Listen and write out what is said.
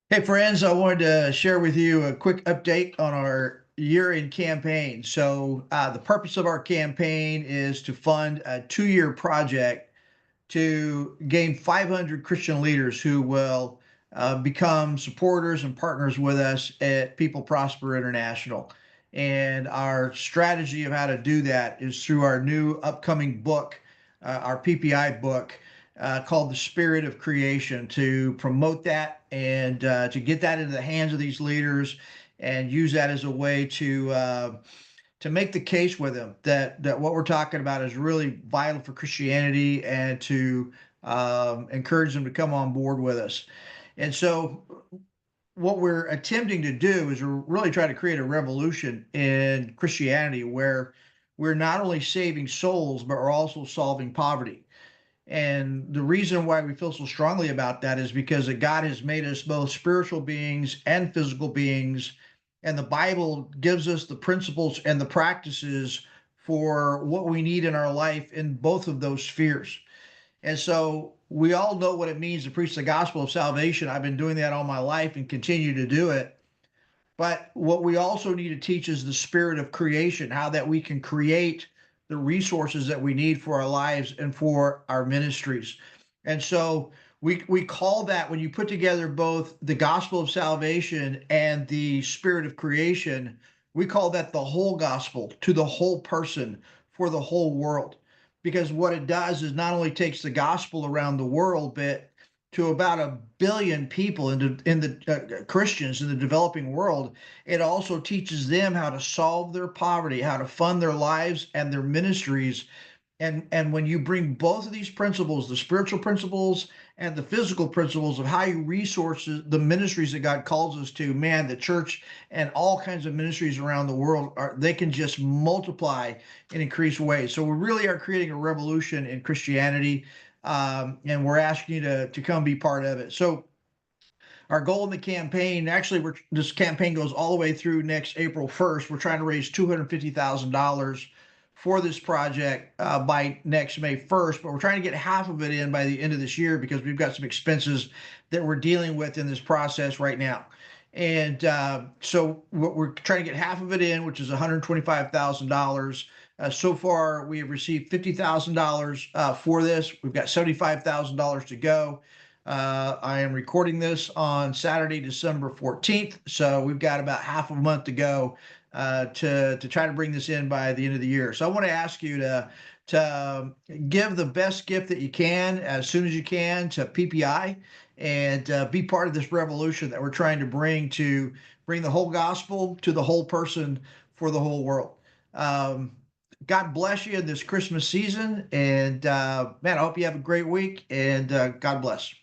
Hey friends, I wanted to share with you a quick update on our year-end campaign. The purpose of our campaign is to fund a 2-year project to gain 500 Christian leaders who will become supporters and partners with us at People Prosper International. And our strategy of how to do that is through our new upcoming book, our PPI book, called The Spirit of Creation, to promote that and to get that into the hands of these leaders and use that as a way to make the case with them that what we're talking about is really vital for Christianity and to encourage them to come on board with us. And so, what we're attempting to do is we're really trying to create a revolution in Christianity where we're not only saving souls, but we're also solving poverty. And the reason why we feel so strongly about that is because that God has made us both spiritual beings and physical beings. And the Bible gives us the principles and the practices for what we need in our life in both of those spheres. And so we all know what it means to preach the gospel of salvation. I've been doing that all my life and continue to do it. But what we also need to teach is the spirit of creation, how that we can create the resources that we need for our lives and for our ministries. And so we call that, when you put together both the gospel of salvation and the spirit of creation, we call that the whole gospel to the whole person for the whole world. Because what it does is not only takes the gospel around the world, but to about 1 billion people in the Christians in the developing world, it also teaches them how to solve their poverty, how to fund their lives and their ministries. And when you bring both of these principles, the spiritual principles and the physical principles of how you resource the ministries that God calls us to, man, the church and all kinds of ministries around the world they can just multiply in increased ways. So we really are creating a revolution in Christianity, and we're asking you to come be part of it. So our goal in the campaign, actually, this campaign goes all the way through next April 1st. We're trying to raise $250,000 for this project by next May 1st, but we're trying to get half of it in by the end of this year because we've got some expenses that we're dealing with in this process right now. And so we're trying to get half of it in, which is $125,000. So far, we have received $50,000 for this. We've got $75,000 to go. I am recording this on Saturday, December 14th, so we've got about half a month to go to try to bring this in by the end of the year. So I want to ask you to give the best gift that you can as soon as you can to PPI and be part of this revolution that we're trying to bring the whole gospel to the whole person for the whole world. Um, God bless you in this Christmas season, and man, I hope you have a great week, and God bless.